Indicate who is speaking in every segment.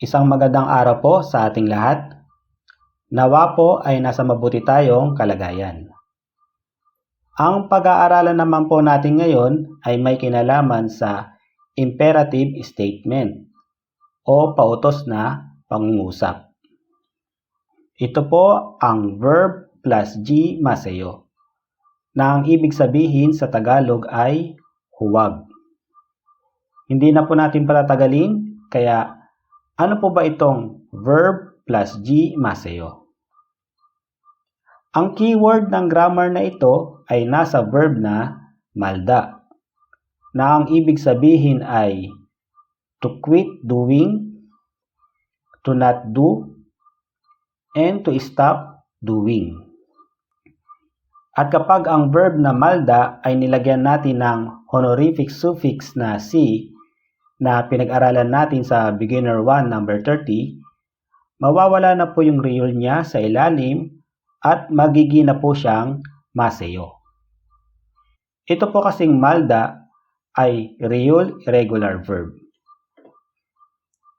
Speaker 1: Isang magandang araw po sa ating lahat. Nawa po ay nasa mabuti tayong kalagayan. Ang pag-aaralan naman po natin ngayon ay may kinalaman sa imperative statement o pautos na pangungusap. Ito po ang verb plus G maseo na ang ibig sabihin sa Tagalog ay huwag. Hindi na po natin patatagalin, kaya ano po ba itong verb plus G maseo? Ang keyword ng grammar na ito ay nasa verb na malda, na ang ibig sabihin ay to quit doing, to not do, and to stop doing. At kapag ang verb na malda ay nilagyan natin ng honorific suffix na si na pinag-aralan natin sa beginner 1 number 30, mawawala na po yung real niya sa ilalim at magiging na po siyang maseo. Ito po kasing malda ay real irregular verb.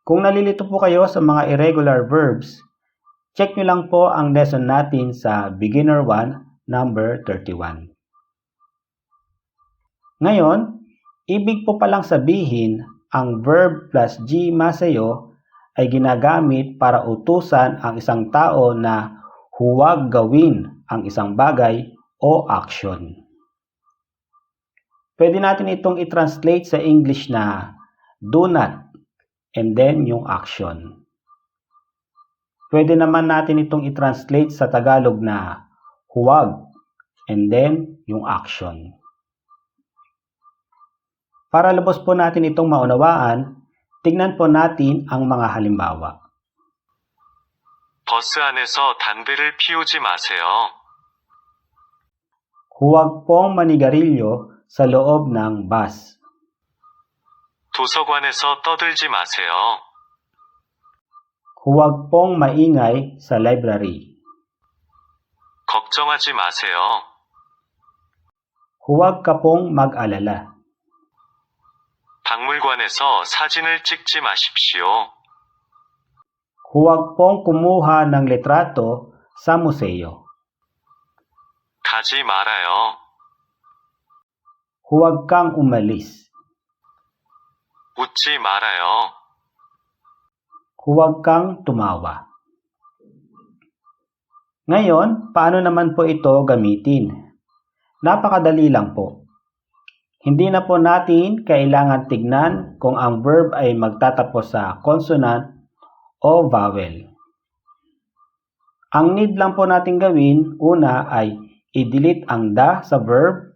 Speaker 1: Kung nalilito po kayo sa mga irregular verbs, check nyo lang po ang lesson natin sa beginner 1 number 31. Ngayon, ibig po palang sabihin ang verb plus G maseo ay ginagamit para utusan ang isang tao na huwag gawin ang isang bagay o action. Pwede natin itong i-translate sa English na do not and then yung action. Pwede naman natin itong i-translate sa Tagalog na huwag and then yung action. Para lubos po natin itong maunawaan, tingnan po natin ang mga halimbawa.
Speaker 2: 버스 안에서 담배를 피우지 마세요.
Speaker 1: Huwag pong manigarilyo sa loob ng bus.
Speaker 2: 도서관에서 떠들지 마세요.
Speaker 1: Huwag pong maingay sa library.
Speaker 2: 걱정하지 마세요.
Speaker 1: Huwag ka pong mag-alala.
Speaker 2: 박물관에서 사진을 찍지 마십시오.
Speaker 1: Huwag pong kumuha ng litrato sa museo.
Speaker 2: 가지 말아요.
Speaker 1: Huwag kang umalis.
Speaker 2: 웃지 말아요.
Speaker 1: Huwag kang tumawa. Ngayon, paano naman po ito gamitin? Napakadali lang po. Hindi na po natin kailangan tignan kung ang verb ay magtatapos sa consonant o vowel. Ang need lang po natin gawin, una ay i-delete ang da sa verb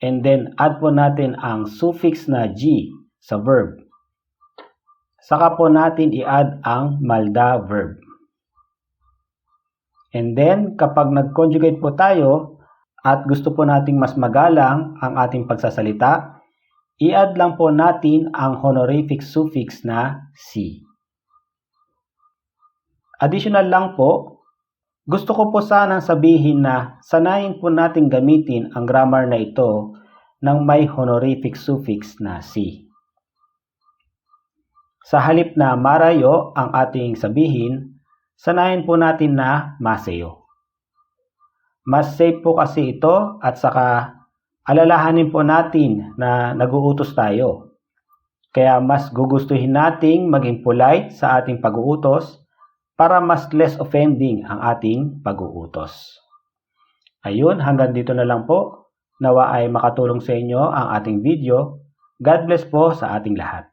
Speaker 1: and then add po natin ang suffix na G sa verb. Saka po natin i-add ang malda verb. And then kapag nag-conjugate po tayo at gusto po nating mas magalang ang ating pagsasalita, i-add lang po natin ang honorific suffix na si. Additional lang po, gusto ko po sanang sabihin na sanayin po natin gamitin ang grammar na ito ng may honorific suffix na si. Sa halip na marayo ang ating sabihin, sanayin po natin na maseo. Mas safe po kasi ito at saka alalahanin po natin na nag-uutos tayo. Kaya mas gugustuhin nating maging polite sa ating pag-uutos para mas less offending ang ating pag-uutos. Ayun, hanggang dito na lang po. Nawa ay makatulong sa inyo ang ating video. God bless po sa ating lahat.